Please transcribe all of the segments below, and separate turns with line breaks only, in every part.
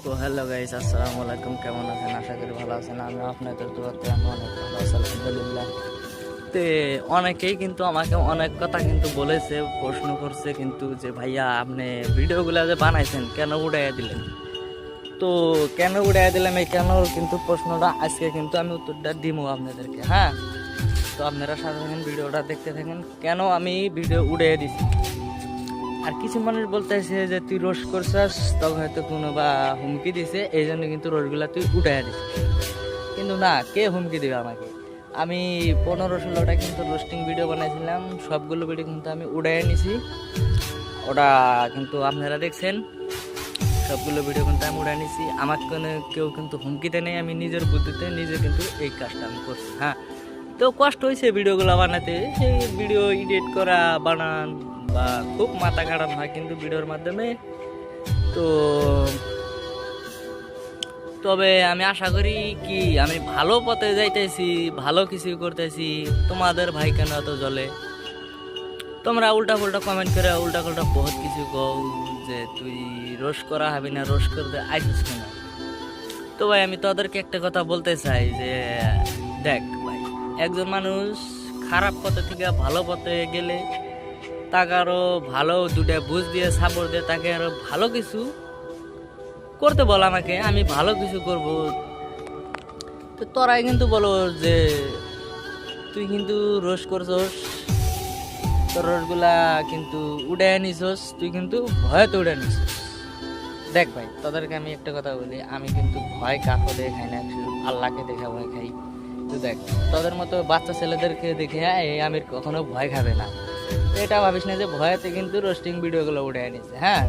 তো hello guys, আসসালামু আলাইকুম। কেমন আছেন? আশা করি ভালো আছেন। আমি আপনাদের দোয়াতে আমি অনেক ভালো আছি, আলহামদুলিল্লাহ। তে অনেকেই কিন্তু আমাকে অনেক কথা কিন্তু বলেছে, প্রশ্ন করছে কিন্তু যে ভাইয়া আপনি ভিডিওগুলো যে বানাইছেন কেন উড়াইয়া দিলেন? তো কেন উড়াইয়া দিলাম, এই কেন কিন্তু প্রশ্নটা আজকে কিন্তু আমি উত্তরটা দিব আপনাদেরকে। হ্যাঁ, তো আপনারা সাথে থাকেন, ভিডিওটা দেখতে থাকেন কেন আমি ভিডিও উড়াইয়া দিছি। আর কিছু মানুষ বলতেছে যে তুই রোস্ট করছিস, তখন হয়তো কোনো বা হুমকি দিছে, এই জন্য কিন্তু রোস্টগুলা তুই উঠাইয়া দিছিস। কিন্তু না, কে হুমকি দিবে আমাকে? আমি 15-16টা কিন্তু রোস্টিং ভিডিও বানাইছিলাম, সবগুলো ভিডিও কিন্তু আমি উড়াইয়া নিছি। ওটা কিন্তু আপনারা দেখছেন, সবগুলো ভিডিও কিন্তু আমি উড়াই নিছি। আমাকে কেউ কিন্তু হুমকিতে নেই, আমি নিজের বুদ্ধিতে নিজে কিন্তু এই কাজটা আমি করছি। হ্যাঁ, তো কষ্ট হয়েছে ভিডিওগুলো বানাতে, সেই ভিডিও এডিট করা বানান বা খুব মাথা খারাপ হয় কিন্তু ভিডিওর মাধ্যমে। তো তবে আমি আশা করি কি আমি ভালো পথে যাইতেছি, ভালো কিছু করতেছি। তোমাদের ভাই কেন এত জ্বলে? তোমরা উল্টা পুল্টা কমেন্ট করে উল্টা পাল্টা বহুত কিছু কও যে তুই রোস্ট করা হবি না, রোস্ট করতে আইসিস কেন? তো ভাই আমি তোদেরকে একটা কথা বলতে চাই যে দেখ ভাই, একজন মানুষ খারাপ পথে থেকে ভালো পথে গেলে তাকে আরো ভালো দুটা বুঝ দিয়ে সাপোর্ট দিয়ে তাকে আরো ভালো কিছু করতে বল আমাকে, আমি ভালো কিছু করব। তো তোরাই কিন্তু বলো যে তুই কিন্তু রোস্ট করছস, তোর রোস্টগুলা কিন্তু উড়ে নিছস, তুই কিন্তু ভয়তে উড়ে নিছস। দেখ ভাই, তোদেরকে আমি একটা কথা বলি, আমি কিন্তু ভয় কাকে দেখে খাই না, শুধু আল্লাহকে দেখে ভয় খাই। তো দেখ, তোদের মতো বাচ্চা ছেলেদেরকে দেখে এই আমি কখনো ভয় খাবে না। তো এটা ভাবিস না যে ভয়তে কিন্তু রোস্টিং ভিডিওগুলো উড়ে নিছে। হ্যাঁ,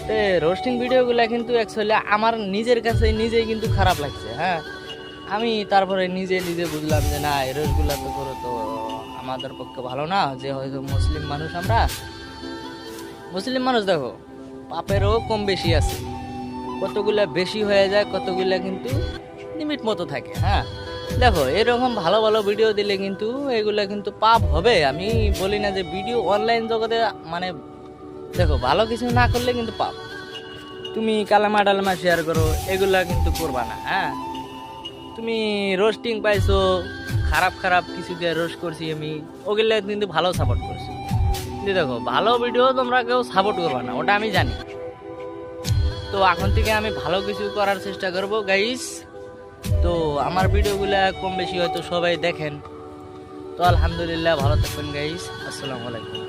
তো রোস্টিং ভিডিওগুলো কিন্তু অ্যাকচুয়ালি আমার নিজের কাছে নিজেই কিন্তু খারাপ লাগছে। হ্যাঁ, আমি তারপরে নিজে নিজে বুঝলাম যে না, এই রোস্টগুলো তো করো তো আমাদের পক্ষে ভালো না। যে হয়তো মুসলিম মানুষ, আমরা মুসলিম মানুষ দেখো পাপেরও কম বেশি আছে, কতগুলা বেশি হয়ে যায়, কতগুলা কিন্তু লিমিট মতো থাকে। হ্যাঁ, দেখো এরকম ভালো ভালো ভিডিও দিলে কিন্তু এগুলা কিন্তু পাপ হবে। আমি বলি না যে ভিডিও অনলাইন জগতে মানে দেখো ভালো কিছু না করলে কিন্তু পাপ। তুমি কালামা ডালামা শেয়ার করো, এগুলা কিন্তু করবা না। হ্যাঁ, তুমি রোস্টিং পাইছো, খারাপ খারাপ কিছু দিয়ে রোস্ট করছি আমি, ওগুলা কিন্তু ভালো সাপোর্ট করছি। কিন্তু দেখো ভালো ভিডিও তোমরা কেউ সাপোর্ট করবা না, ওটা আমি জানি। তো এখন থেকে আমি ভালো কিছু করার চেষ্টা করব গাইস। তো আমার ভিডিওগুলা কম বেশি হয়তো সবাই দেখেন। তো আলহামদুলিল্লাহ, ভালো থাকবেন গাইস, আসসালামু আলাইকুম।